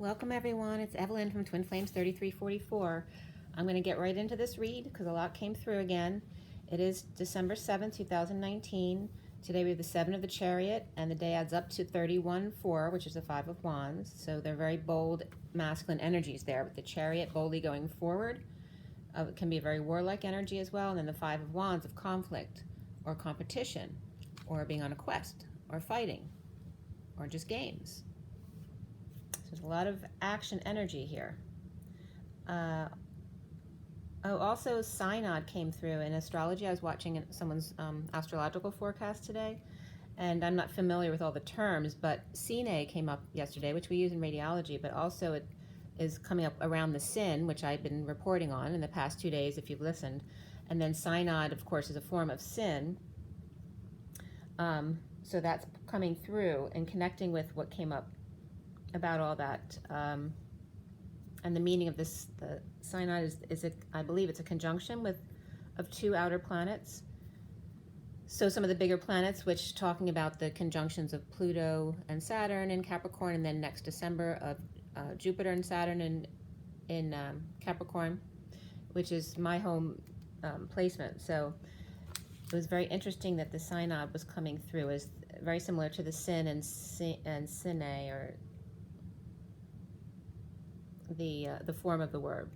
Welcome everyone, it's Evelyn from Twin Flames 3344. I'm going to get right into this read because a lot came through again. It is December 7th, 2019. Today we have the 7 of the Chariot and the day adds up to 31-4, which is the 5 of Wands. So they're very bold masculine energies there with the Chariot boldly going forward. It can be a very warlike energy as well. And then the 5 of Wands of conflict or competition or being on a quest or fighting or just games. There's a lot of action energy here. Also synod came through in astrology. I was watching someone's astrological forecast today, and I'm not familiar with all the terms, but Sine came up yesterday, which we use in radiology, but also it is coming up around the sin, which I've been reporting on in the past 2 days if you've listened. And then synod, of course, is a form of sin. So that's coming through and connecting with what came up about all that, and the meaning of this. The synod is I believe it's a conjunction of 2 outer planets. So some of the bigger planets, which talking about the conjunctions of Pluto and Saturn in Capricorn, and then next December of Jupiter and Saturn in Capricorn, which is my home placement. So it was very interesting that the synod was coming through as very similar to the sin and sine, or the form of the word.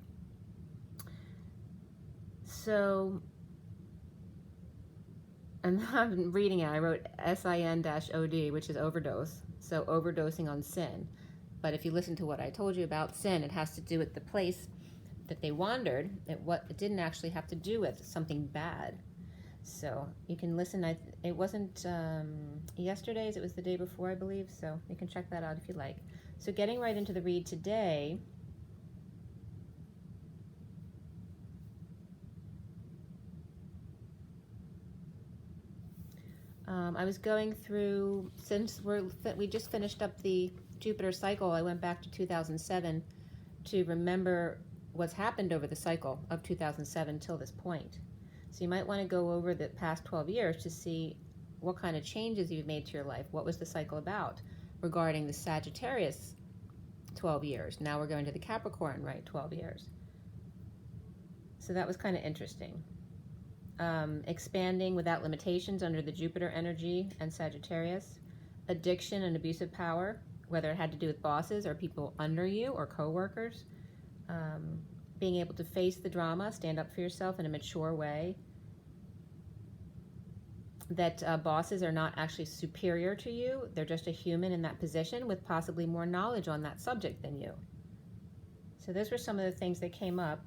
So, and I'm reading it, I wrote SIN-OD, which is overdose, so overdosing on sin. But if you listen to what I told you about sin, it has to do with the place that they wandered. It didn't actually have to do with something bad. So you can listen. It wasn't yesterday's, it was the day before, I believe, so you can check that out if you like. So getting right into the read today, I was going through, since we just finished up the Jupiter cycle, I went back to 2007 to remember what's happened over the cycle of 2007 till this point. So you might want to go over the past 12 years to see what kind of changes you've made to your life. What was the cycle about regarding the Sagittarius 12 years? Now we're going to the Capricorn, right? 12 years. So that was kind of interesting. Expanding without limitations under the Jupiter energy and Sagittarius. Addiction and abusive power, whether it had to do with bosses or people under you or co-workers. Being able to face the drama, stand up for yourself in a mature way. That bosses are not actually superior to you. They're just a human in that position with possibly more knowledge on that subject than you. So those were some of the things that came up.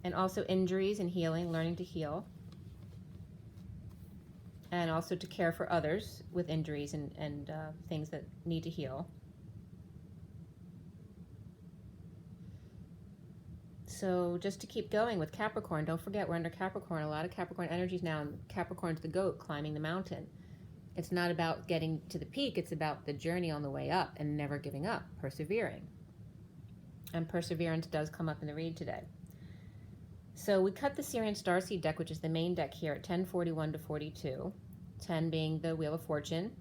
And also injuries and healing, learning to heal. And also to care for others with injuries and things that need to heal. So just to keep going with Capricorn, don't forget we're under Capricorn. A lot of Capricorn energies now, and Capricorn's the goat climbing the mountain. It's not about getting to the peak, it's about the journey on the way up and never giving up, persevering. And perseverance does come up in the read today. So we cut the SIRIAN Starseed deck, which is the main deck here, at 1041 to 42. 10 being the Wheel of Fortune,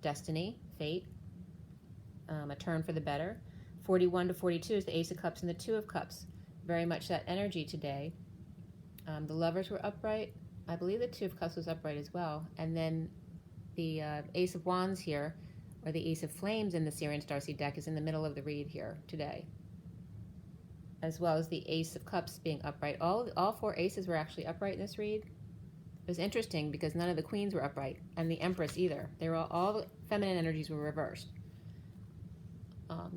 destiny, fate, a turn for the better. 41 to 42 is the Ace of Cups and the 2 of Cups. Very much that energy today. The Lovers were upright. I believe the 2 of Cups was upright as well. And then the Ace of Wands here, or the Ace of Flames in the SIRIAN Starseed deck, is in the middle of the read here today. As well as the Ace of Cups being upright. All 4 aces were actually upright in this read. It was interesting because none of the queens were upright, and the Empress either. They were all the feminine energies were reversed.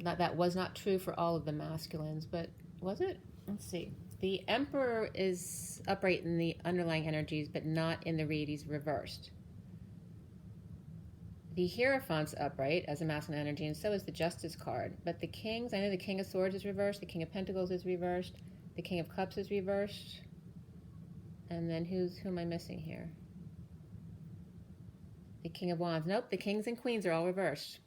That was not true for all of the masculines, but was it? Let's see. The Emperor is upright in the underlying energies, but not in the read. He's reversed. The Hierophant's upright as a masculine energy, and so is the Justice card. But the Kings, I know the King of Swords is reversed, the King of Pentacles is reversed, the King of Cups is reversed. And then who am I missing here? The King of Wands. Nope, the Kings and Queens are all reversed,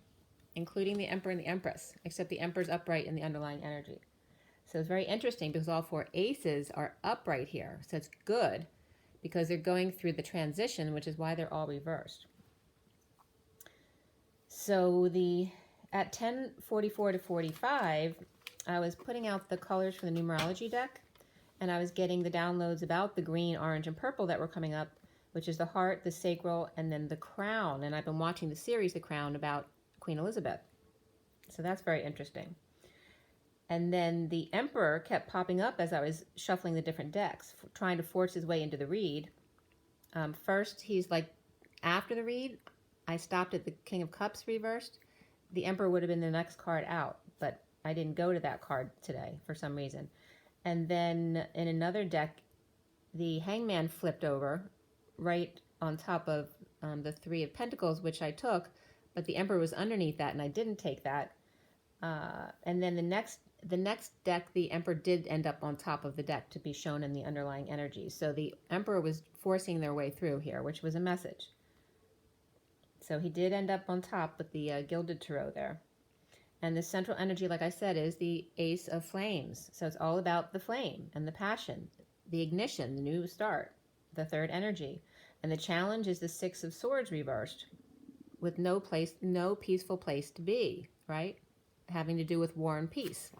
including the Emperor and the Empress, except the Emperor's upright in the underlying energy. So it's very interesting because all 4 aces are upright here. So it's good because they're going through the transition, which is why they're all reversed. So the at 10:44 to 45, I was putting out the colors for the numerology deck, and I was getting the downloads about the green, orange, and purple that were coming up, which is the heart, the sacral, and then the crown. And I've been watching the series, The Crown, about Queen Elizabeth. So that's very interesting. And then the Emperor kept popping up as I was shuffling the different decks, trying to force his way into the read. First, he's like, after the read, I stopped at the King of Cups reversed. The Emperor would have been the next card out, but I didn't go to that card today for some reason. And then in another deck, the Hangman flipped over right on top of the Three of Pentacles, which I took, but the Emperor was underneath that, and I didn't take that. And then the next deck, the Emperor did end up on top of the deck to be shown in the underlying energy. So the Emperor was forcing their way through here, which was a message. So he did end up on top with the Gilded Tarot there. And the central energy, like I said, is the Ace of Flames. So it's all about the flame and the passion, the ignition, the new start, the third energy. And the challenge is the Six of Swords reversed with no peaceful place to be, right? Having to do with war and peace.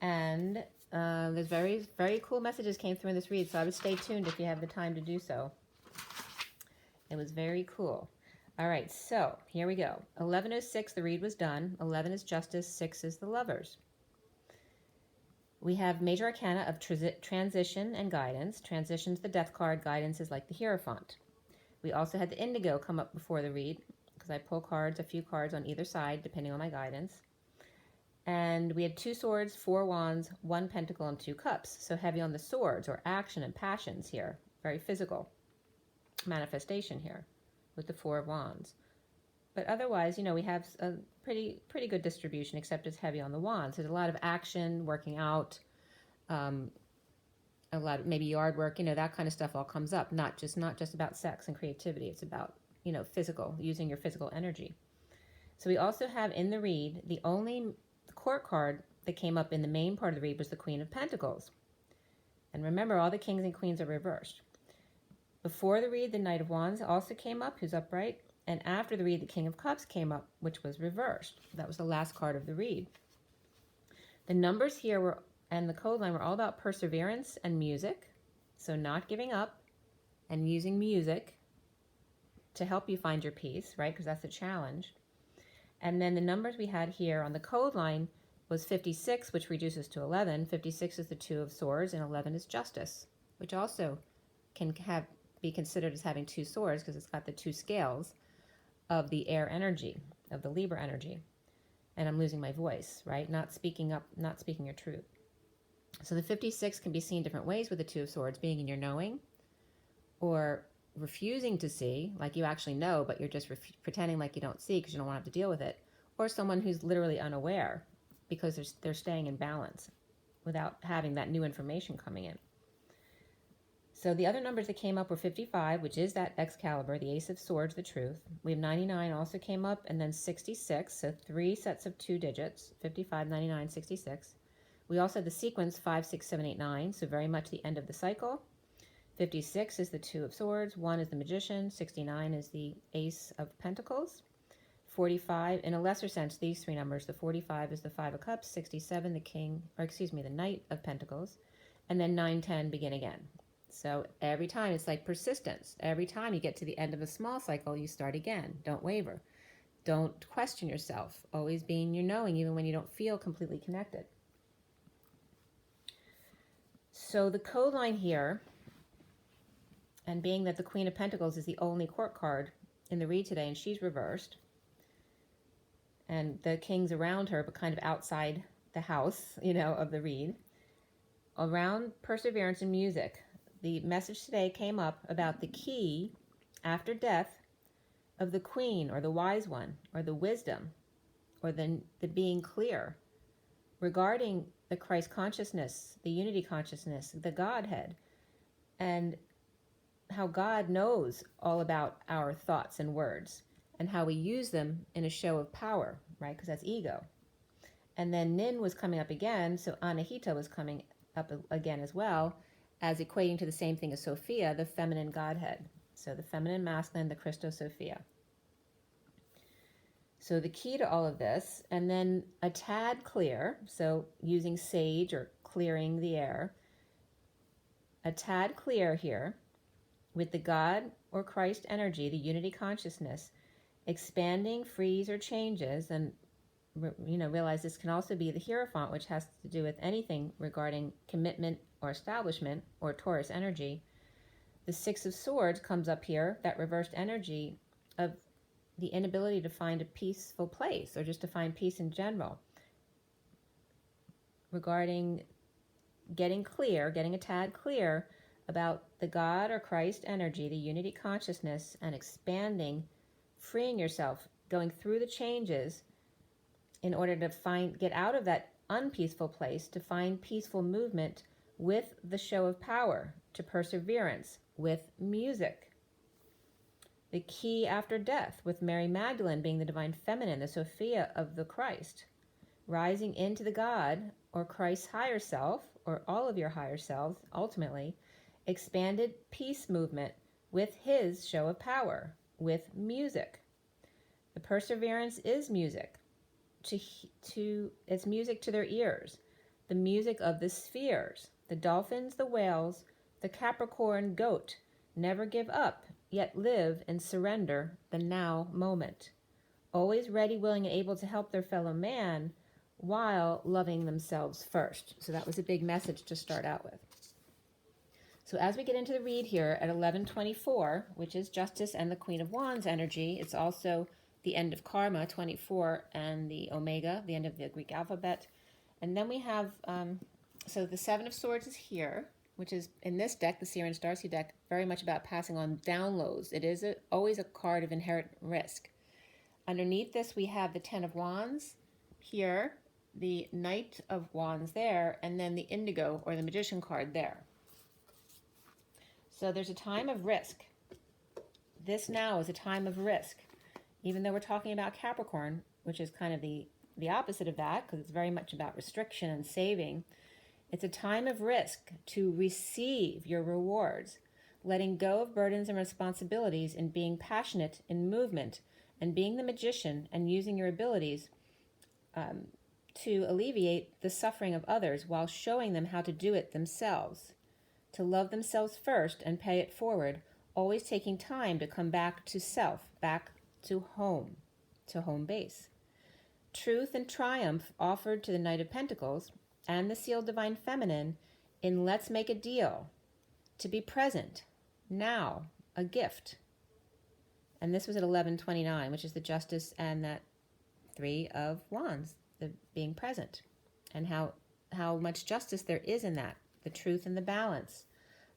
And there's very, very cool messages came through in this read, so I would stay tuned if you have the time to do so. It was very cool. All right, so here we go. 11:06, the read was done. 11 is Justice, 6 is the Lovers. We have major arcana of transition and guidance. Transition's the Death card, guidance is like the Hierophant. We also had the Indigo come up before the read, because I pull cards, a few cards on either side, depending on my guidance. And we had 2 swords, 4 wands, 1 pentacle, and 2 cups. So heavy on the swords, or action and passions here. Very physical manifestation here with the 4 of wands. But otherwise, you know, we have a pretty good distribution, except it's heavy on the wands. There's a lot of action, working out, a lot of maybe yard work, you know, that kind of stuff all comes up. Not just about sex and creativity. It's about, you know, physical, using your physical energy. So we also have in the read, the only court card that came up in the main part of the read was the Queen of Pentacles. And remember, all the kings and queens are reversed. Before the read, the Knight of Wands also came up, who's upright. And after the read, the King of Cups came up, which was reversed. That was the last card of the read. The numbers here were, and the code line were all about perseverance and music. So not giving up and using music to help you find your peace, right? Because that's a challenge. And then the numbers we had here on the code line was 56, which reduces to 11. 56 is the Two of Swords, and 11 is Justice, which also can be considered as having 2 swords because it's got the 2 scales of the air energy, of the Libra energy. And I'm losing my voice, right? Not speaking up, not speaking your truth. So the 56 can be seen different ways with the Two of Swords, being in your knowing or refusing to see, like you actually know, but you're just pretending like you don't see because you don't want to have to deal with it. Or someone who's literally unaware because they're staying in balance without having that new information coming in. So the other numbers that came up were 55, which is that Excalibur, the Ace of Swords, the truth. We have 99 also came up, and then 66, so 3 sets of 2 digits, 55, 99, 66. We also had the sequence 5, 6, 7, 8, 9, so very much the end of the cycle. 56 is the Two of Swords, 1 is the Magician, 69 is the Ace of Pentacles. 45, in a lesser sense, these 3 numbers, the 45 is the 5 of Cups, 67 the Knight of Pentacles, and then 9, 10 begin again. So every time it's like persistence. Every time you get to the end of a small cycle, you start again. Don't waver. Don't question yourself. Always be in your knowing, even when you don't feel completely connected. So the code line here, and being that the Queen of Pentacles is the only court card in the read today, and she's reversed, and the king's around her, but kind of outside the house, you know, of the read, around perseverance and music. The message today came up about the key after death of the queen or the wise one or the wisdom or the being clear regarding the Christ consciousness, the unity consciousness, the Godhead, and how God knows all about our thoughts and words and how we use them in a show of power, right? Because that's ego. And then Nin was coming up again, so Anahita was coming up again as well, as equating to the same thing as Sophia, the feminine Godhead. So the feminine masculine, the Christos Sophia. So the key to all of this, and then a tad clear, so using sage or clearing the air, a tad clear here with the God or Christ energy, the unity consciousness, expanding, frees, or changes, and realize this can also be the Hierophant, which has to do with anything regarding commitment or establishment, or Taurus energy. The Six of Swords comes up here, that reversed energy of the inability to find a peaceful place, or just to find peace in general. Regarding getting clear, getting a tad clear about the God or Christ energy, the unity consciousness, and expanding, freeing yourself, going through the changes in order to get out of that unpeaceful place, to find peaceful movement with the show of power, to perseverance with music. The key after death, with Mary Magdalene being the divine feminine, the Sophia of the Christ, rising into the God or Christ's higher self, or all of your higher selves, ultimately, expanded peace movement with his show of power, with music. The perseverance is music. It's music to their ears, the music of the spheres, the dolphins, the whales, the Capricorn goat, never give up, yet live and surrender the now moment, always ready, willing, and able to help their fellow man while loving themselves first. So that was a big message to start out with. So as we get into the read here at 11:24, which is Justice and the Queen of Wands energy, it's also the end of Karma, 24, and the Omega, the end of the Greek alphabet. And then we have, so the Seven of Swords is here, which is, in this deck, the SIRIAN STARSEED deck, very much about passing on downloads. It is always a card of inherent risk. Underneath this, we have the Ten of Wands here, the Knight of Wands there, and then the Indigo, or the Magician card there. So there's a time of risk. This now is a time of risk. Even though we're talking about Capricorn, which is kind of the opposite of that, because it's very much about restriction and saving, it's a time of risk to receive your rewards, letting go of burdens and responsibilities, and being passionate in movement, and being the magician and using your abilities to alleviate the suffering of others while showing them how to do it themselves, to love themselves first and pay it forward, always taking time to come back to self, back to home base. Truth and triumph offered to the Knight of Pentacles and the Sealed Divine Feminine in Let's Make a Deal, to be present, now, a gift. And this was at 11:29, which is the Justice and that Three of Wands, the being present, and how much justice there is in that, the truth and the balance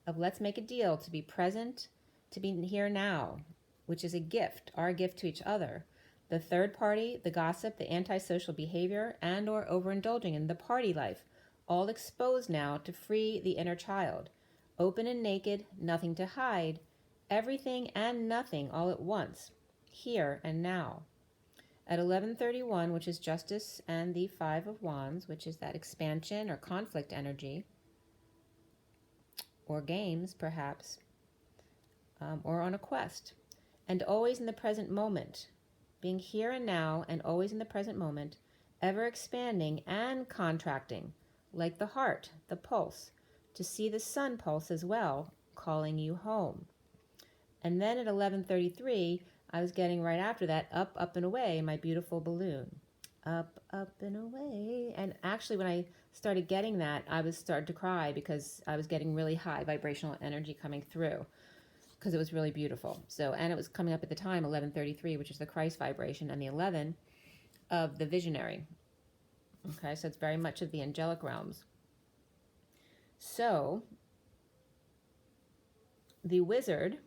of let's make a deal, to be present, to be here now, which is a gift, our gift to each other. The third party, the gossip, the antisocial behavior, and or overindulging in the party life, all exposed now to free the inner child. Open and naked, nothing to hide, everything and nothing all at once, here and now. At 11:31, which is Justice and the Five of Wands, which is that expansion or conflict energy, or games perhaps, or on a quest. And always in the present moment, being here and now and always in the present moment, ever expanding and contracting, like the heart, the pulse, to see the sun pulse as well, calling you home. And then at 11:33, I was getting right after that, up, up and away, my beautiful balloon. Up, up and away. And actually when I started getting that, I was starting to cry because I was getting really high vibrational energy coming through, because it was really beautiful. So, and it was coming up at the time, 11:33, which is the Christ vibration, and the 11 of the visionary. Okay, so it's very much of the angelic realms. So, the wizard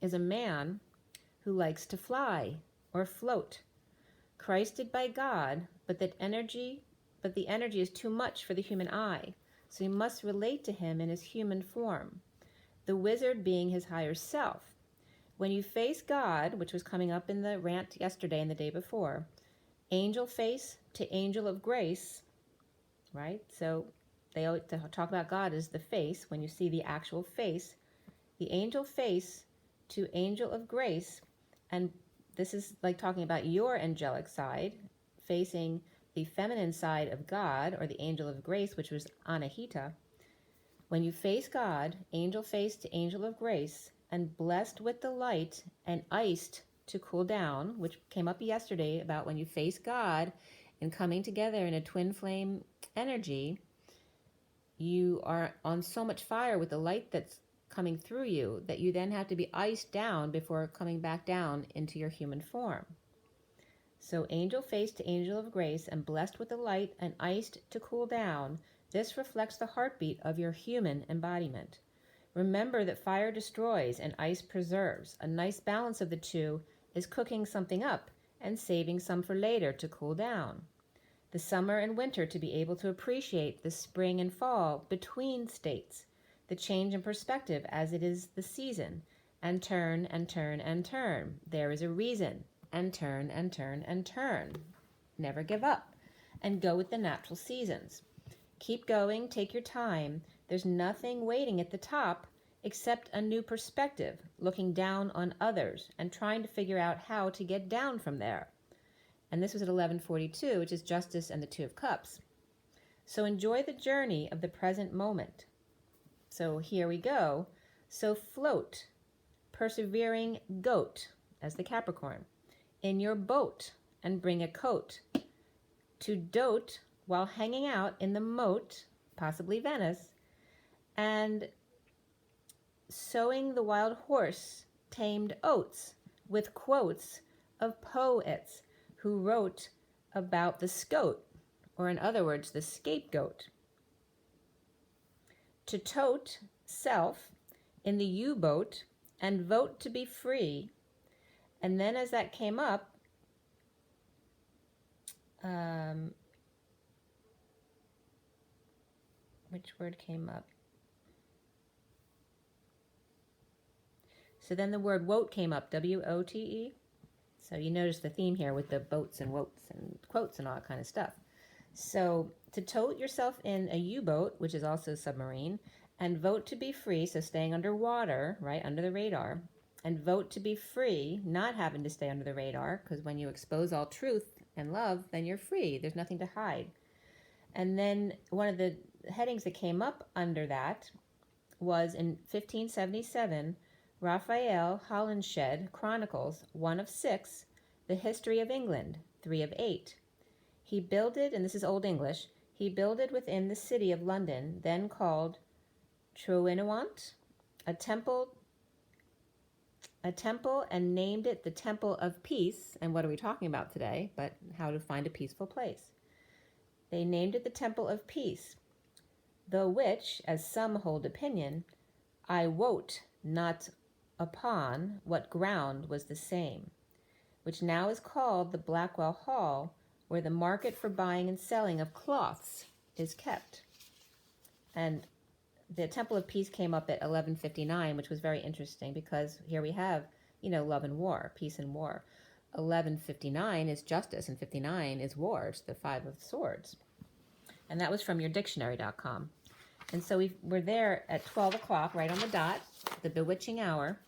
is a man who likes to fly or float, Christed by God, but the energy is too much for the human eye, so you must relate to him in his human form. The wizard being his higher self. When you face God, which was coming up in the rant yesterday and the day before, angel face to angel of grace, right? So they always talk about God as the face. When you see the actual face, the angel face to angel of grace, and this is like talking about your angelic side facing the feminine side of God, or the angel of grace, which was Anahita. When you face God, angel face to angel of grace, and blessed with the light and iced to cool down, which came up yesterday about when you face God and coming together in a twin flame energy, you are on so much fire with the light that's coming through you that you then have to be iced down before coming back down into your human form. So angel face to angel of grace and blessed with the light and iced to cool down, this reflects the heartbeat of your human embodiment. Remember that fire destroys and ice preserves. A nice balance of the two is cooking something up and saving some for later to cool down. The summer and winter to be able to appreciate the spring and fall between states, the change in perspective as it is the season, and turn and turn and turn. There is a reason. And turn and turn and turn. Never give up and go with the natural seasons. Keep going, take your time. There's nothing waiting at the top except a new perspective, looking down on others and trying to figure out how to get down from there. And this was at 11:42, which is Justice and the Two of Cups. So enjoy the journey of the present moment. So here we go. So float, persevering goat, as the Capricorn, in your boat and bring a coat. To dote while hanging out in the moat, possibly Venice, and sowing the wild horse tamed oats with quotes of poets who wrote about the scote, or in other words, the scapegoat. To tote self in the U-boat and vote to be free. And then as that came up, which word came up? So then the word wote came up, W-O-T-E. So you notice the theme here with the boats and wotes and quotes and all that kind of stuff. So to tote yourself in a U-boat, which is also submarine, and vote to be free, so staying underwater, right, under the radar, and vote to be free, not having to stay under the radar, because when you expose all truth and love, then you're free. There's nothing to hide. And then one of the headings that came up under that was in 1577, Raphael Holinshed chronicles 1 of 6, the history of England, 3 of 8. He builded, and this is Old English, he builded within the city of London, then called Troinowant, a temple and named it the Temple of Peace. And what are we talking about today? But how to find a peaceful place. They named it the Temple of Peace, the which, as some hold opinion, I wote not upon what ground was the same, which now is called the Blackwell Hall, where the market for buying and selling of cloths is kept. And the Temple of Peace came up at 11:59, which was very interesting because here we have, love and war, peace and war. 11:59 is justice and 59 is war. It's the 5 of swords. And that was from your dictionary.com. And so we're there at 12 o'clock, right on the dot, the bewitching hour.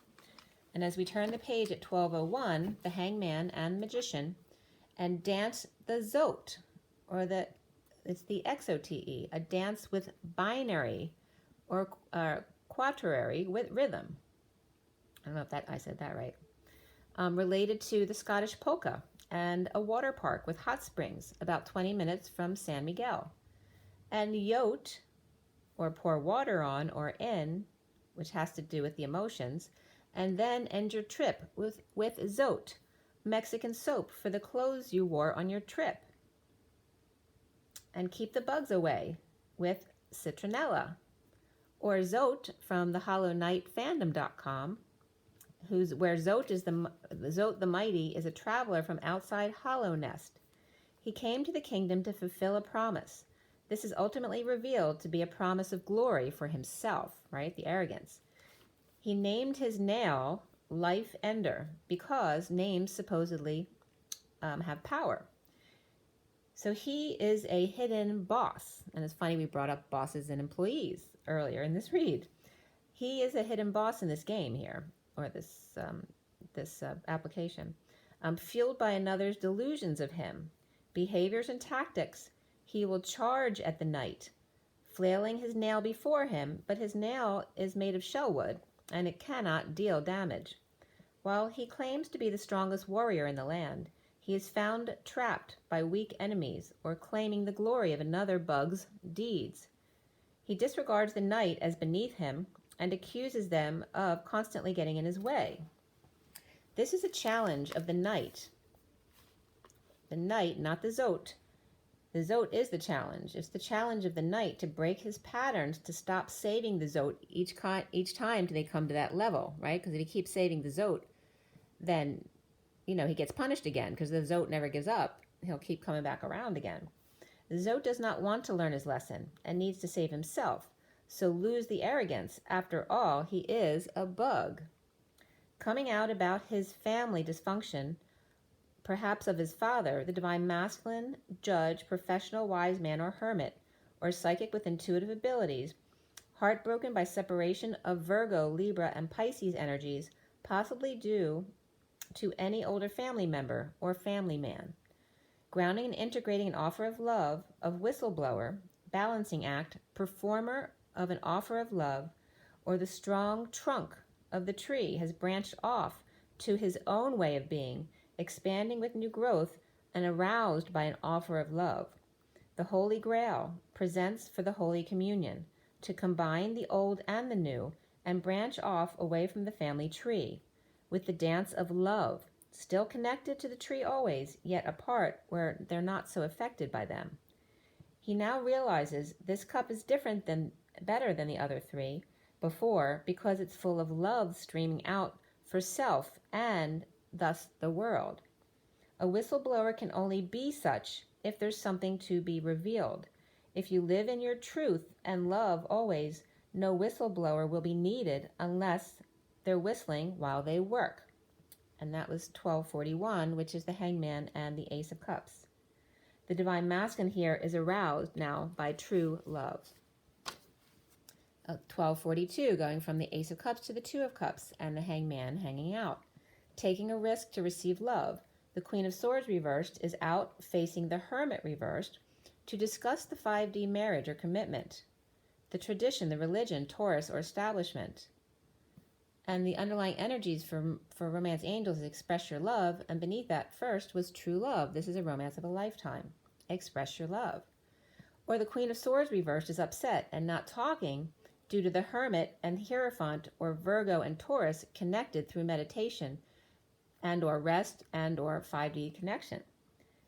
And as we turn the page at 12:01, the hangman and magician, and dance the zote, or it's the XOTE, a dance with binary or quaternary with rhythm. I don't know if I said that right. Related to the Scottish polka and a water park with hot springs about 20 minutes from San Miguel. And yote, or pour water on or in, which has to do with the emotions, and then end your trip with zote, Mexican soap for the clothes you wore on your trip. And keep the bugs away with citronella, or Zote from the HollowKnightFandom.com, where Zote the Mighty is a traveler from outside Hollow Nest. He came to the kingdom to fulfill a promise. This is ultimately revealed to be a promise of glory for himself, right? The arrogance. He named his nail Life Ender because names supposedly have power. So he is a hidden boss. And it's funny we brought up bosses and employees earlier in this read. He is a hidden boss in this game here, or this application. Fueled by another's delusions of him. Behaviors and tactics. He will charge at the knight, flailing his nail before him, but his nail is made of shellwood, and it cannot deal damage. While he claims to be the strongest warrior in the land, he is found trapped by weak enemies or claiming the glory of another bug's deeds. He disregards the knight as beneath him and accuses them of constantly getting in his way. This is a challenge of the knight. The knight, not the Zote. The Zote is the challenge. It's the challenge of the knight to break his patterns, to stop saving the Zote each time they come to that level, right? Because if he keeps saving the Zote, then, he gets punished again because the Zote never gives up. He'll keep coming back around again. The Zote does not want to learn his lesson and needs to save himself, so lose the arrogance. After all, he is a bug. Coming out about his family dysfunction, perhaps of his father, the divine masculine, judge, professional wise man or hermit, or psychic with intuitive abilities, heartbroken by separation of Virgo, Libra, and Pisces energies, possibly due to any older family member or family man. Grounding and integrating an offer of love, of whistleblower, balancing act, performer of an offer of love, or the strong trunk of the tree has branched off to his own way of being, expanding with new growth and aroused by an offer of love. The Holy Grail presents for the Holy Communion, to combine the old and the new and branch off away from the family tree, with the dance of love, still connected to the tree always, yet apart where they're not so affected by them. He now realizes this cup is better than the other three before, because it's full of love streaming out for self and thus the world. A whistleblower can only be such if there's something to be revealed. If you live in your truth and love always, no whistleblower will be needed unless they're whistling while they work. And that was 1241, which is the Hangman and the Ace of Cups. The divine masculine here is aroused now by true love. 1242, going from the Ace of Cups to the Two of Cups and the Hangman hanging out. Taking a risk to receive love. The Queen of Swords reversed is out facing the Hermit reversed to discuss the 5D marriage or commitment, the tradition, the religion, Taurus, or establishment. And the underlying energies for Romance Angels is express your love, and beneath that first was true love. This is a romance of a lifetime. Express your love. Or the Queen of Swords reversed is upset and not talking due to the Hermit and Hierophant, or Virgo and Taurus, connected through meditation and or rest and or 5D connection.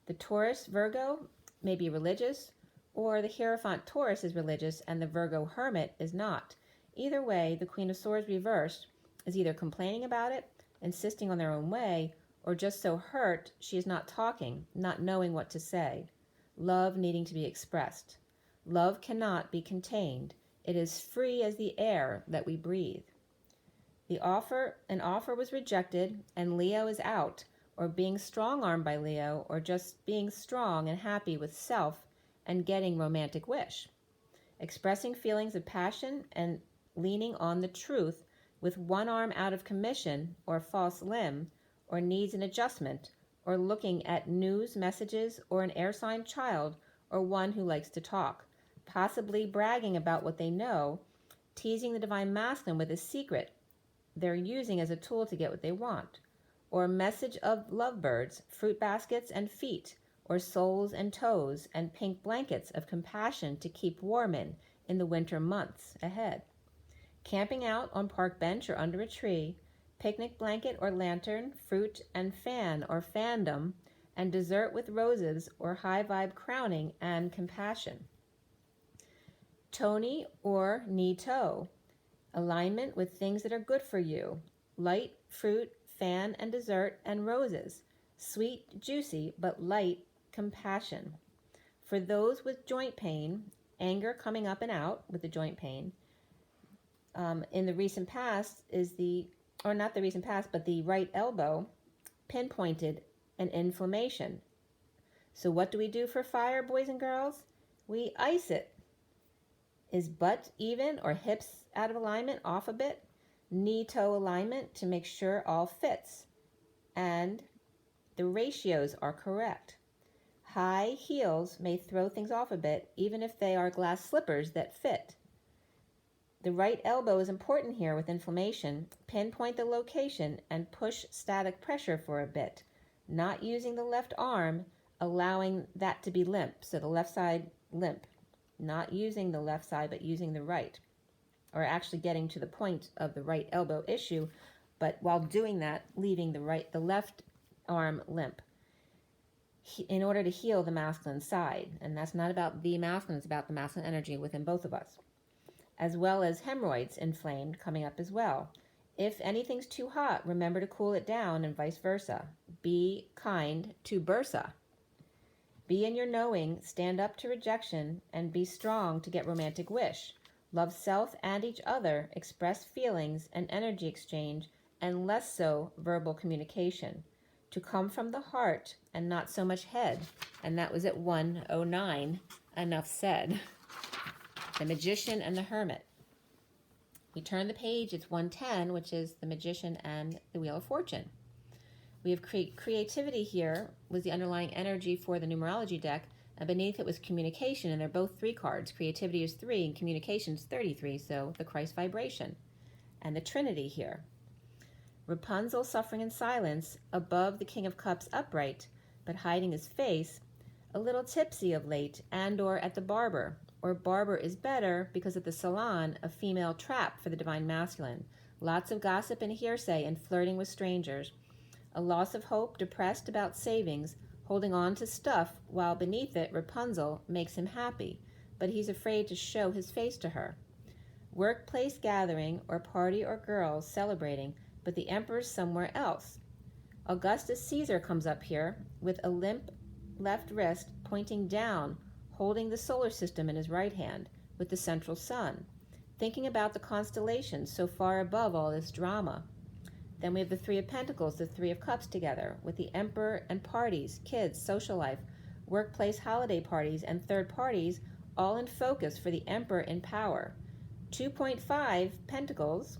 The Taurus Virgo may be religious, or the Hierophant Taurus is religious and the Virgo Hermit is not. Either way, the Queen of Swords reversed is either complaining about it, insisting on their own way, or just so hurt she is not talking, not knowing what to say. Love needing to be expressed. Love cannot be contained. It is free as the air that we breathe. An offer was rejected, and Leo is out, or being strong-armed by Leo, or just being strong and happy with self and getting romantic wish. Expressing feelings of passion and leaning on the truth with one arm out of commission or false limb, or needs an adjustment, or looking at news messages or an air sign child, or one who likes to talk, possibly bragging about what they know, teasing the divine masculine with a secret they're using as a tool to get what they want, or a message of lovebirds, fruit baskets and feet, or souls and toes, and pink blankets of compassion to keep warm in the winter months ahead. Camping out on park bench or under a tree, picnic blanket or lantern, fruit and fan or fandom, and dessert with roses or high vibe crowning and compassion. Tony or knee-toe, alignment with things that are good for you, light, fruit, fan and dessert and roses, sweet, juicy, but light compassion. For those with joint pain, anger coming up and out with the joint pain, in the recent past is the right elbow pinpointed an inflammation. So what do we do for fire, boys and girls? We ice it. Is butt even or hips out of alignment, off a bit? Knee-toe alignment to make sure all fits. And The ratios are correct. High heels may throw things off a bit, even if they are glass slippers that fit. The right elbow is important here with inflammation. Pinpoint the location and push static pressure for a bit, not using the left arm, allowing that to be limp. So the left side limp, not using the left side, but using the right, or actually getting to the point of the right elbow issue, but while doing that, leaving the left arm limp in order to heal the masculine side. And that's not about the masculine, it's about the masculine energy within both of us, as well as hemorrhoids inflamed coming up as well. If anything's too hot, remember to cool it down, and vice versa. Be kind to bursa. Be in your knowing, stand up to rejection, and be strong to get romantic wish. Love self and each other, express feelings and energy exchange, and less so verbal communication. To come from the heart and not so much head. And that was at 109. Enough said. The Magician and the Hermit. We turn the page, it's 110, which is the Magician and the Wheel of Fortune. We have creativity here was the underlying energy for the numerology deck, and beneath it was communication, and they're both 3 cards. Creativity is 3 and communication is 33, so the Christ vibration. And the Trinity here. Rapunzel suffering in silence, above the King of Cups upright, but hiding his face, a little tipsy of late, and or at the barber, or barber is better because at the salon, a female trap for the divine masculine. Lots of gossip and hearsay and flirting with strangers. A loss of hope, depressed about savings, holding on to stuff while beneath it Rapunzel makes him happy, but he's afraid to show his face to her. Workplace gathering or party or girls celebrating, but the emperor's somewhere else. Augustus Caesar comes up here with a limp left wrist pointing down, holding the solar system in his right hand with the central sun, thinking about the constellations so far above all this drama. Then we have the 3 of Pentacles, the 3 of Cups together with the emperor and parties, kids, social life, workplace holiday parties, and third parties all in focus for the emperor in power. 2.5 Pentacles,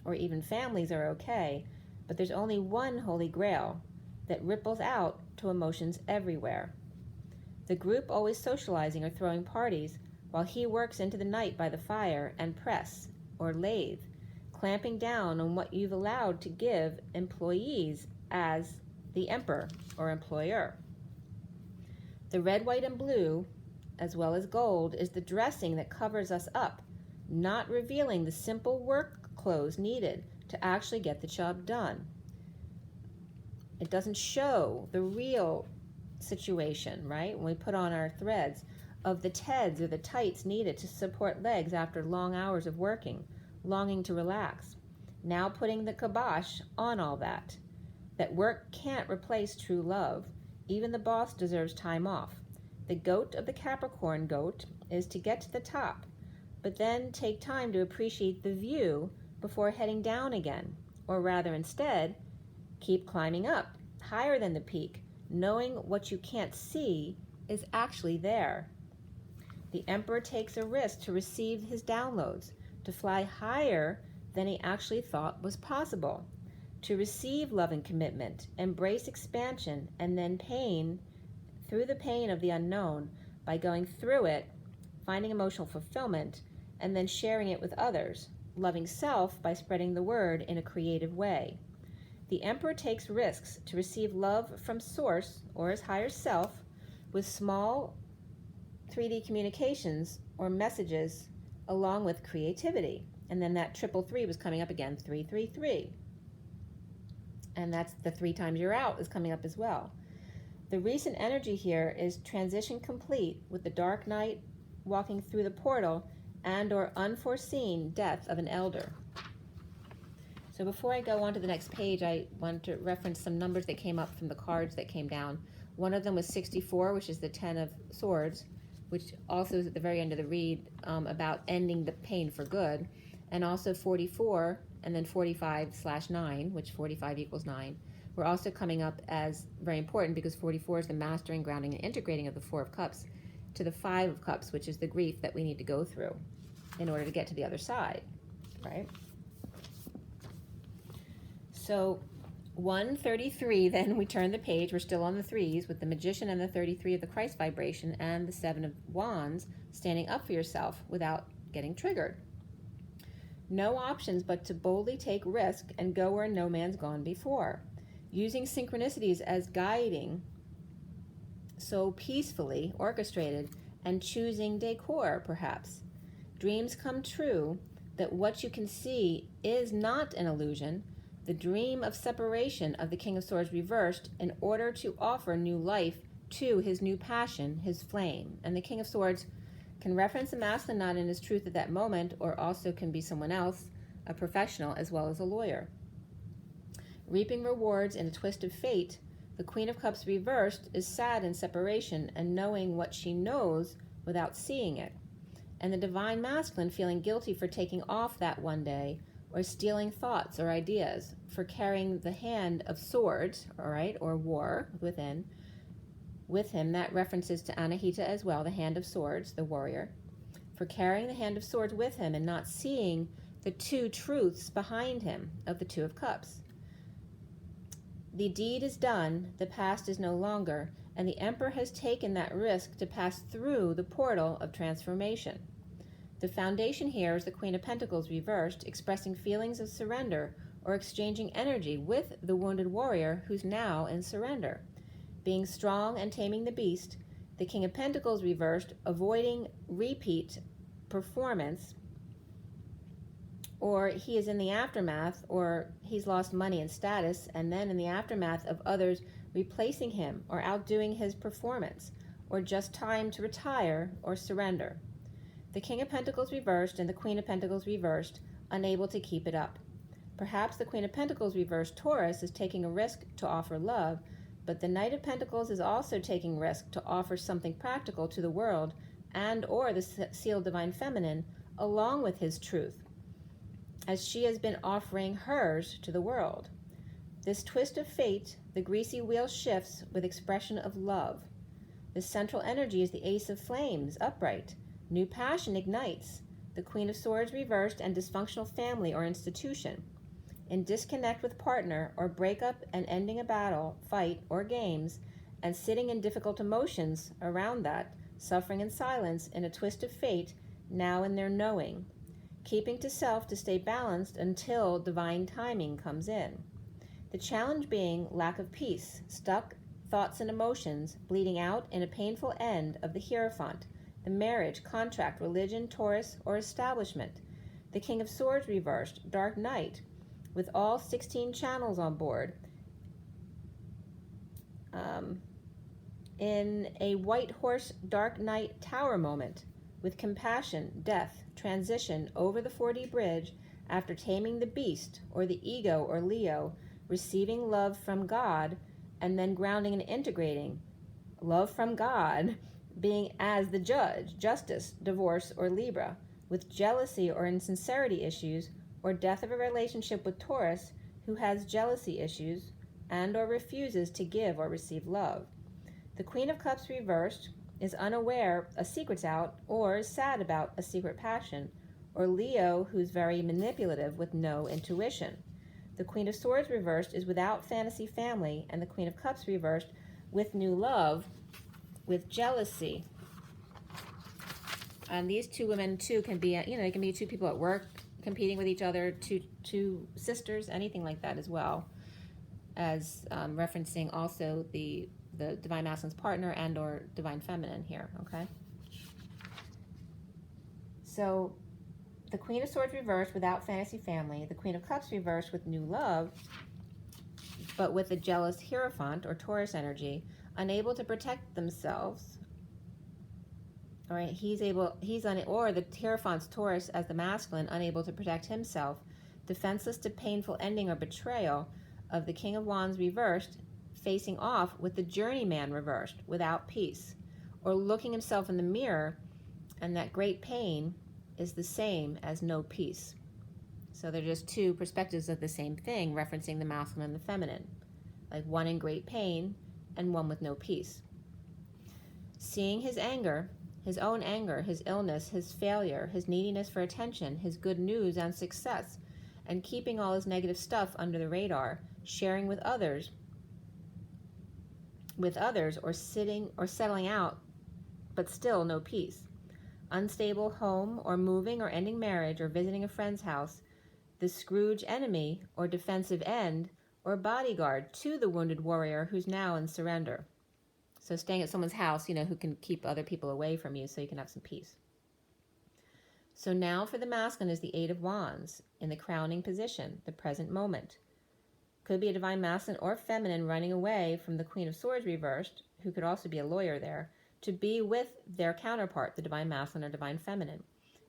or even families are okay, but there's only one holy grail that ripples out to emotions everywhere. The group always socializing or throwing parties, while he works into the night by the fire and press, or lathe, clamping down on what you've allowed to give employees as the emperor or employer. The red, white, and blue, as well as gold, is the dressing that covers us up, not revealing the simple work clothes needed to actually get the job done. It doesn't show the real situation, right? When we put on our threads of the teds or the tights needed to support legs after long hours of working, longing to relax. Now putting the kibosh on all that. That work can't replace true love. Even the boss deserves time off. The goat of the Capricorn goat is to get to the top, but then take time to appreciate the view before heading down again, or rather instead, keep climbing up, higher than the peak, knowing what you can't see is actually there. The emperor takes a risk to receive his downloads, to fly higher than he actually thought was possible, to receive love and commitment, embrace expansion, and then pain, through the pain of the unknown, by going through it, finding emotional fulfillment, and then sharing it with others, loving self by spreading the word in a creative way. The emperor takes risks to receive love from source or his higher self with small 3D communications or messages along with creativity. And then that 333 was coming up again, 333. And that's the 3 times you're out is coming up as well. The recent energy here is transition complete with the dark night walking through the portal and or unforeseen death of an elder. So before I go on to the next page, I want to reference some numbers that came up from the cards that came down. One of them was 64, which is the 10 of Swords, which also is at the very end of the read about ending the pain for good. And also 44, and then 45/9, which 45 equals 9. We're also coming up as very important because 44 is the mastering, grounding, and integrating of the 4 of Cups to the 5 of Cups, which is the grief that we need to go through in order to get to the other side, right? So 133, then we turn the page. We're still on the threes with the Magician and the 33 of the Christ vibration and the 7 of Wands, standing up for yourself without getting triggered. No options but to boldly take risk and go where no man's gone before. Using synchronicities as guiding, so peacefully orchestrated, and choosing decor, perhaps. Dreams come true, that what you can see is not an illusion. The dream of separation of the King of Swords reversed in order to offer new life to his new passion, his flame. And the King of Swords can reference a masculine not in his truth at that moment, or also can be someone else, a professional as well as a lawyer. Reaping rewards in a twist of fate, the Queen of Cups reversed is sad in separation and knowing what she knows without seeing it. And the Divine Masculine feeling guilty for taking off that one day, or stealing thoughts or ideas, for carrying the hand of swords, all right, or war with him. That references to Anahita as well, the hand of swords, the warrior, for carrying the hand of swords with him and not seeing the two truths behind him of the Two of Cups. The deed is done, the past is no longer, and the Emperor has taken that risk to pass through the portal of transformation. The foundation here is the Queen of Pentacles reversed, expressing feelings of surrender or exchanging energy with the wounded warrior who's now in surrender. Being strong and taming the beast, the King of Pentacles reversed, avoiding repeat performance, or he is in the aftermath, or he's lost money and status, and then in the aftermath of others replacing him or outdoing his performance, or just time to retire or surrender. The King of Pentacles reversed and the Queen of Pentacles reversed, unable to keep it up. Perhaps the Queen of Pentacles reversed Taurus is taking a risk to offer love, but the Knight of Pentacles is also taking risk to offer something practical to the world and or the sealed Divine Feminine along with his truth, as she has been offering hers to the world. This twist of fate, the greasy wheel shifts with expression of love. The central energy is the Ace of Flames, upright. New passion ignites. The Queen of Swords reversed and dysfunctional family or institution. In disconnect with partner or breakup and ending a battle, fight, or games, and sitting in difficult emotions around that, suffering in silence in a twist of fate, now in their knowing. Keeping to self to stay balanced until divine timing comes in. The challenge being lack of peace, stuck thoughts and emotions, bleeding out in a painful end of the Hierophant, the marriage, contract, religion, Taurus, or establishment. The King of Swords reversed, Dark Knight, with all 16 channels on board, in a White Horse Dark Knight Tower moment, with compassion, death, transition over the 4D bridge after taming the beast or the ego or Leo, receiving love from God, and then grounding and integrating love from God, being as the judge, justice, divorce, or Libra, with jealousy or insincerity issues, or death of a relationship with Taurus who has jealousy issues and or refuses to give or receive love. The Queen of Cups reversed is unaware a secret's out or is sad about a secret passion, or Leo who's very manipulative with no intuition. The Queen of Swords reversed is without fantasy family, and the Queen of Cups reversed with new love, with jealousy. And these two women too can be, they can be two people at work competing with each other, two sisters, anything like that as well, as referencing also the Divine Masculine's partner and or Divine Feminine here, okay? So the Queen of Swords reversed without fantasy family, the Queen of Cups reversed with new love, but with a jealous Hierophant or Taurus energy, unable to protect themselves. All right, or the Hierophant's Taurus as the masculine, unable to protect himself, defenseless to painful ending or betrayal of the King of Wands reversed, facing off with the Journeyman reversed, without peace, or looking himself in the mirror, and that great pain is the same as no peace. So they're just two perspectives of the same thing, referencing the masculine and the feminine, like one in great pain and one with no peace. Seeing his anger, his own anger, his illness, his failure, his neediness for attention, his good news and success, and keeping all his negative stuff under the radar, sharing with others, or sitting or settling out, but still no peace. Unstable home, or moving or ending marriage, or visiting a friend's house, the Scrooge enemy or defensive end or bodyguard to the wounded warrior who's now in surrender. So staying at someone's house, who can keep other people away from you so you can have some peace. So now for the masculine is the Eight of Wands in the crowning position, the present moment. Could be a divine masculine or feminine running away from the Queen of Swords reversed, who could also be a lawyer there, to be with their counterpart, the divine masculine or divine feminine.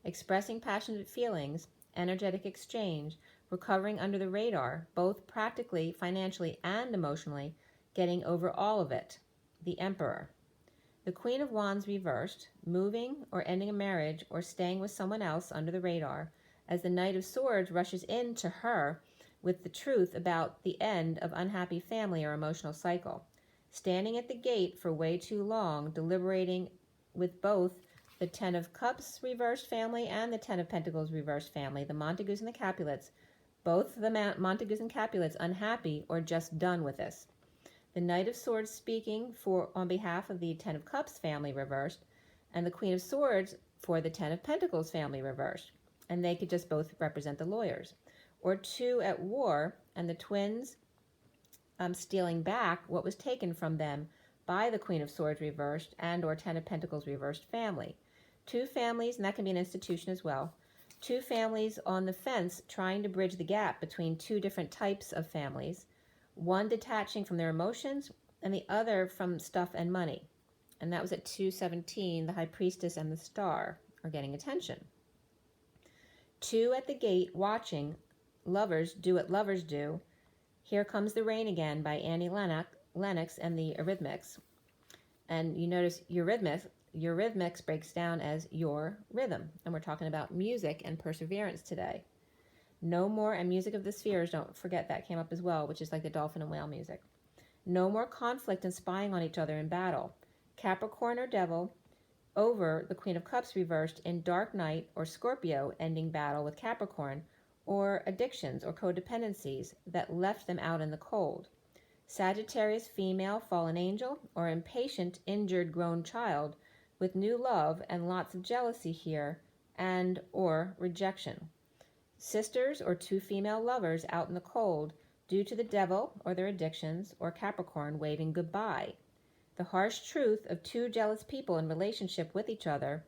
Expressing passionate feelings, energetic exchange, recovering under the radar, both practically, financially, and emotionally, getting over all of it. The Emperor. The Queen of Wands reversed, moving or ending a marriage or staying with someone else under the radar, as the Knight of Swords rushes into her with the truth about the end of unhappy family or emotional cycle. Standing at the gate for way too long, deliberating with both the Ten of Cups reversed family and the Ten of Pentacles reversed family, the Montagues and the Capulets, both the Montagues and Capulets unhappy or just done with this. The Knight of Swords speaking on behalf of the Ten of Cups family reversed, and the Queen of Swords for the Ten of Pentacles family reversed. And they could just both represent the lawyers. Or two at war, and the twins stealing back what was taken from them by the Queen of Swords reversed and or Ten of Pentacles reversed family. Two families, and that can be an institution as well, two families on the fence trying to bridge the gap between two different types of families, one detaching from their emotions and the other from stuff and money. And that was at 217, the High Priestess and the Star are getting attention. Two at the gate watching, lovers do what lovers do. Here Comes the Rain Again by Annie Lennox and the Eurythmics. And you notice Eurythmics breaks down as your rhythm. And we're talking about music and perseverance today. No more, and Music of the Spheres, don't forget that came up as well, which is like the dolphin and whale music. No more conflict and spying on each other in battle. Capricorn or Devil over the Queen of Cups reversed in Dark Night or Scorpio ending battle with Capricorn, or addictions or codependencies that left them out in the cold. Sagittarius female fallen angel or impatient injured grown child with new love and lots of jealousy here and or rejection. Sisters or two female lovers out in the cold due to the devil or their addictions, or Capricorn waving goodbye. The harsh truth of two jealous people in relationship with each other,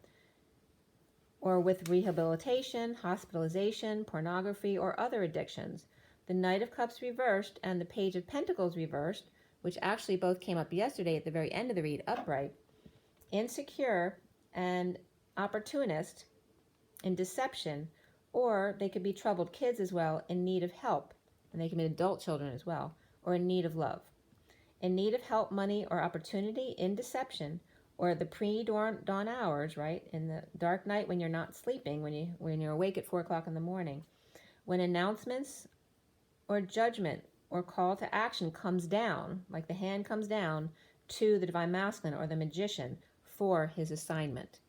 or with rehabilitation, hospitalization, pornography, or other addictions. The Knight of Cups reversed and the Page of Pentacles reversed, which actually both came up yesterday at the very end of the read, upright. Insecure and opportunist in deception, or they could be troubled kids as well in need of help, and they can be adult children as well, or in need of love. In need of help, money, or opportunity in deception, or the pre-dawn hours, right? In the dark night when you're not sleeping, when you're awake at 4 o'clock in the morning, when announcements or judgment or call to action comes down, like the hand comes down to the divine masculine or the magician for his assignment.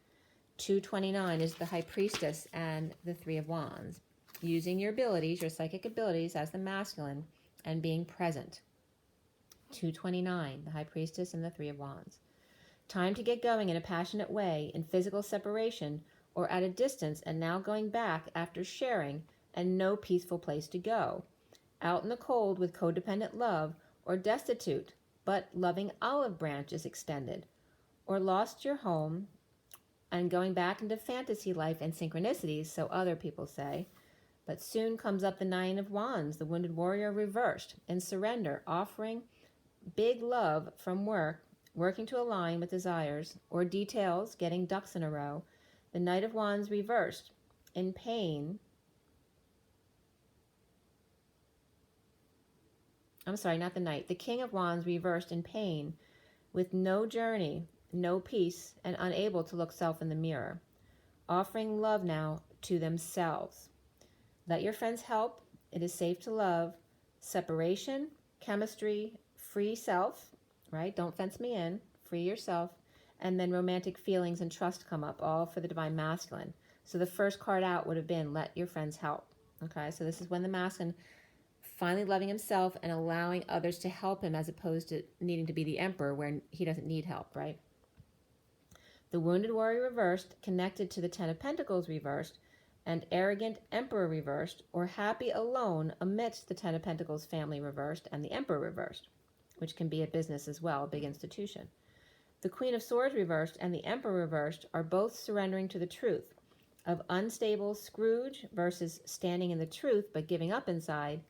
229 is the High Priestess and the Three of Wands. Using your abilities, your psychic abilities as the masculine and being present. 229, the High Priestess and the Three of Wands. Time to get going in a passionate way, in physical separation or at a distance, and now going back after sharing and no peaceful place to go. Out in the cold with codependent love, or destitute, but loving olive branch is extended. Or lost your home and going back into fantasy life and synchronicities, so other people say. But soon comes up the Nine of Wands, the wounded warrior reversed, in surrender, offering big love from work, working to align with desires, or details, getting ducks in a row. The Knight of Wands reversed, in pain. I'm sorry, not the Knight. The King of Wands reversed in pain, with no journey, no peace, and unable to look self in the mirror. Offering love now to themselves. Let your friends help. It is safe to love. Separation, chemistry, free self, right? Don't fence me in. Free yourself. And then romantic feelings and trust come up, all for the divine masculine. So the first card out would have been let your friends help. Okay, so this is when the masculine finally loving himself and allowing others to help him as opposed to needing to be the emperor where he doesn't need help, right? The wounded warrior reversed, connected to the Ten of Pentacles reversed, and arrogant emperor reversed, or happy alone amidst the Ten of Pentacles family reversed and the emperor reversed, which can be a business as well, a big institution. The Queen of Swords reversed and the emperor reversed are both surrendering to the truth of unstable Scrooge versus standing in the truth but giving up inside.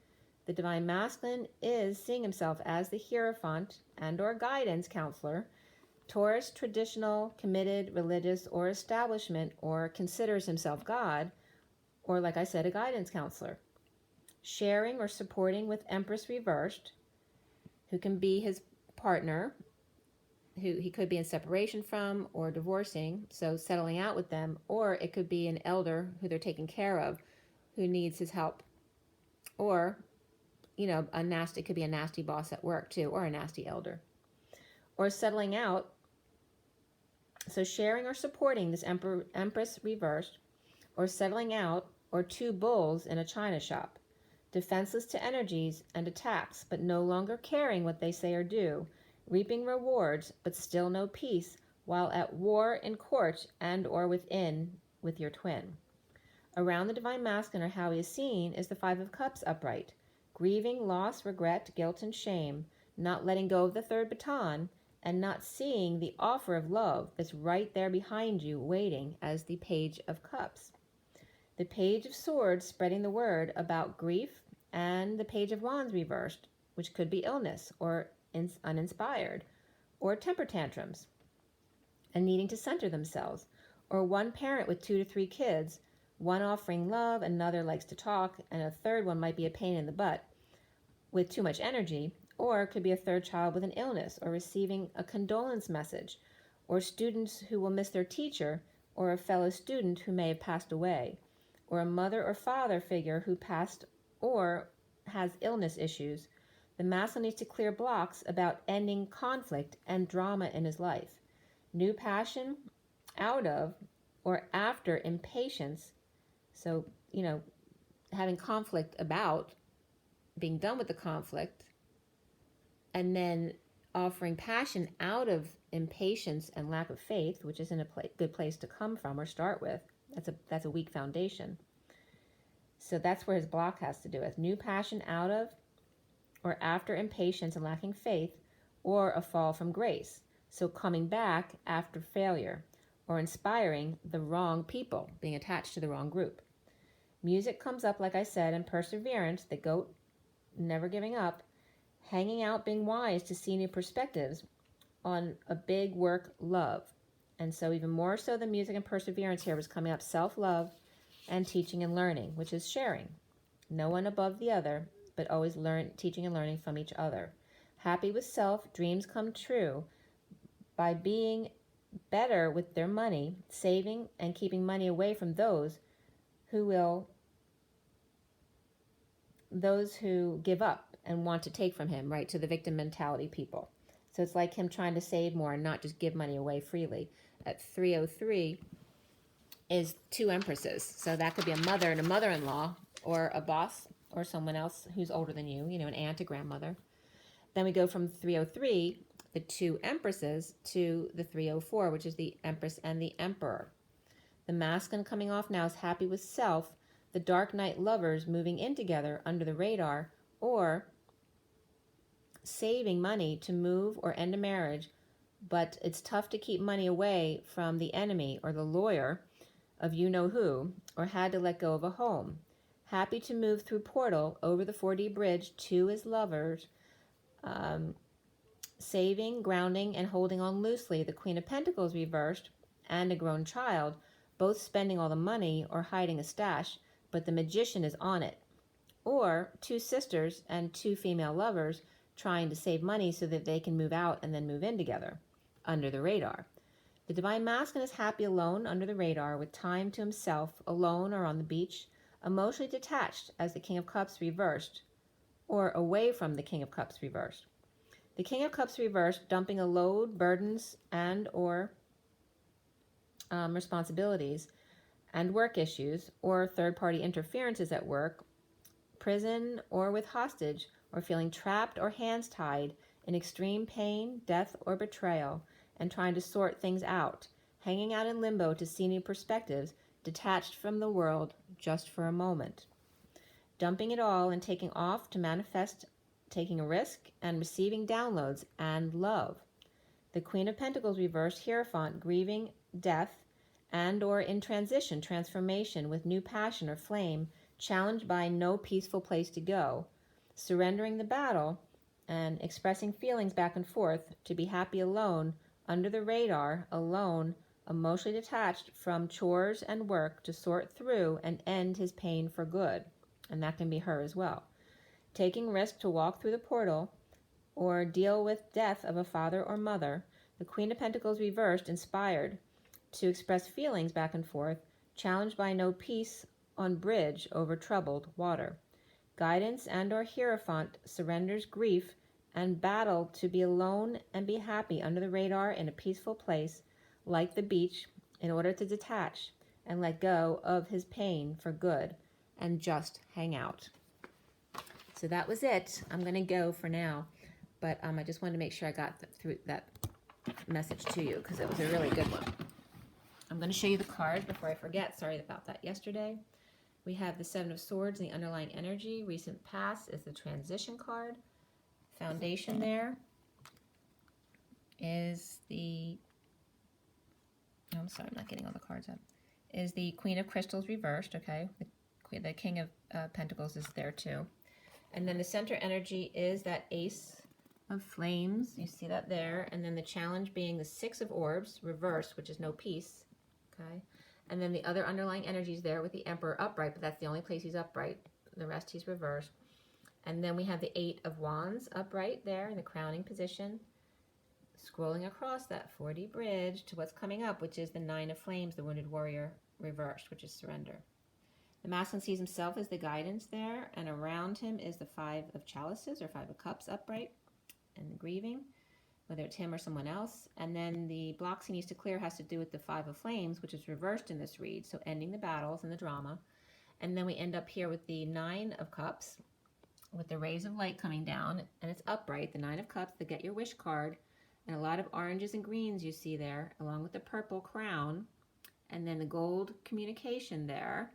The Divine Masculine is seeing himself as the Hierophant and or guidance counselor, Taurus, traditional, committed, religious, or establishment, or considers himself God, or like I said, a guidance counselor. Sharing or supporting with Empress reversed, who can be his partner, who he could be in separation from or divorcing, so settling out with them, or it could be an elder who they're taking care of, who needs his help. Or, it could be a nasty boss at work too, or a nasty elder. Or settling out, so sharing or supporting this Empress reversed, or settling out, or two bulls in a china shop, defenseless to energies and attacks, but no longer caring what they say or do, reaping rewards, but still no peace, while at war in court and or within with your twin. Around the Divine Masculine, or how he is seen, is the Five of Cups upright, grieving loss, regret, guilt, and shame, not letting go of the third baton, and not seeing the offer of love that's right there behind you waiting as the Page of Cups. The Page of Swords spreading the word about grief, and the Page of Wands reversed, which could be illness or uninspired, or temper tantrums and needing to center themselves, or one parent with 2 to 3 kids, one offering love, another likes to talk, and a third one might be a pain in the butt with too much energy, or it could be a third child with an illness or receiving a condolence message, or students who will miss their teacher, or a fellow student who may have passed away, or a mother or father figure who passed or has illness issues. The masculine needs to clear blocks about ending conflict and drama in his life. New passion out of or after impatience. So, having conflict about, being done with the conflict, and then offering passion out of impatience and lack of faith, which isn't a good place to come from or start with. That's a weak foundation. So that's where his block has to do with. New passion out of or after impatience and lacking faith, or a fall from grace. So coming back after failure, or inspiring the wrong people, being attached to the wrong group. Music comes up, like I said, and perseverance, the goat, never giving up, hanging out, being wise to see new perspectives on a big work, love. And so even more so than music and perseverance here was coming up self-love and teaching and learning, which is sharing. No one above the other, but always teaching and learning from each other. Happy with self, dreams come true by being better with their money, saving and keeping money away from those who give up and want to take from him, right, to the victim mentality people. So it's like him trying to save more and not just give money away freely. At 303 is 2 empresses. So that could be a mother and a mother-in-law, or a boss or someone else who's older than you, an aunt, a grandmother. Then we go from 303, the 2 empresses, to the 304, which is the empress and the emperor. The masculine coming off now is happy with self, the dark night lovers moving in together under the radar, or saving money to move or end a marriage, but it's tough to keep money away from the enemy or the lawyer of you-know-who, or had to let go of a home. Happy to move through portal over the 4D bridge to his lovers, saving, grounding, and holding on loosely. The Queen of Pentacles reversed and a grown child, both spending all the money or hiding a stash, but the magician is on it. Or 2 sisters and 2 female lovers trying to save money so that they can move out and then move in together under the radar. The Divine Masculine is happy alone under the radar with time to himself, alone or on the beach, emotionally detached as the King of Cups reversed, or away from the King of Cups reversed. The King of Cups reversed, dumping a load, burdens, and or responsibilities and work issues, or third-party interferences at work, prison or with hostage, or feeling trapped or hands tied in extreme pain, death, or betrayal, and trying to sort things out, hanging out in limbo to see new perspectives, detached from the world just for a moment. Dumping it all and taking off to manifest, taking a risk, and receiving downloads and love. The Queen of Pentacles reversed, Hierophant, grieving death and or in transition, transformation with new passion or flame, challenged by no peaceful place to go, surrendering the battle and expressing feelings back and forth, to be happy alone, under the radar, alone, emotionally detached from chores and work, to sort through and end his pain for good. And that can be her as well. Taking risk to walk through the portal or deal with death of a father or mother. The Queen of Pentacles reversed, inspired to express feelings back and forth, challenged by no peace on bridge over troubled water. Guidance and or Hierophant surrenders grief and battle to be alone and be happy under the radar in a peaceful place like the beach, in order to detach and let go of his pain for good and just hang out. So that was it. I'm going to go for now, but I just wanted to make sure I got through that message to you because it was a really good one. I'm going to show you the cards before I forget. Sorry about that yesterday. We have the Seven of Swords and the underlying energy. Recent past is the transition card. Foundation there is the, oh, I'm sorry, I'm not getting all the cards up, is the Queen of Crystals reversed, okay? The King of Pentacles is there too. And then the center energy is that Ace of Flames. You see that there. And then the challenge being the Six of Orbs reversed, which is no peace, okay? And then the other underlying energies there with the Emperor upright, but that's the only place he's upright. The rest he's reversed. And then we have the Eight of Wands upright there in the crowning position, scrolling across that 4D bridge to what's coming up, which is the Nine of Flames, the Wounded Warrior reversed, which is surrender. The masculine sees himself as the guidance there, and around him is the Five of Chalices or Five of Cups upright and the grieving, whether it's him or someone else. And then the blocks he needs to clear has to do with the Five of Flames, which is reversed in this read, so ending the battles and the drama. And then we end up here with the Nine of Cups, with the rays of light coming down, and it's upright, the Nine of Cups, the Get Your Wish card, and a lot of oranges and greens you see there, along with the purple crown, and then the gold communication there,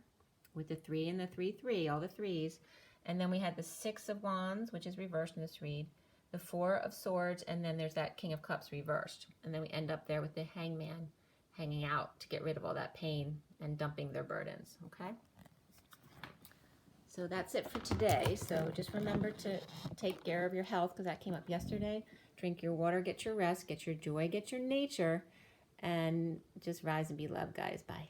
with the 3 and the 3-3, all the threes. And then we had the Six of Wands, which is reversed in this read, the Four of Swords, and then there's that King of Cups reversed. And then we end up there with the Hangman hanging out to get rid of all that pain and dumping their burdens, okay? So that's it for today. So just remember to take care of your health, because that came up yesterday. Drink your water, get your rest, get your joy, get your nature, and just rise and be loved, guys. Bye.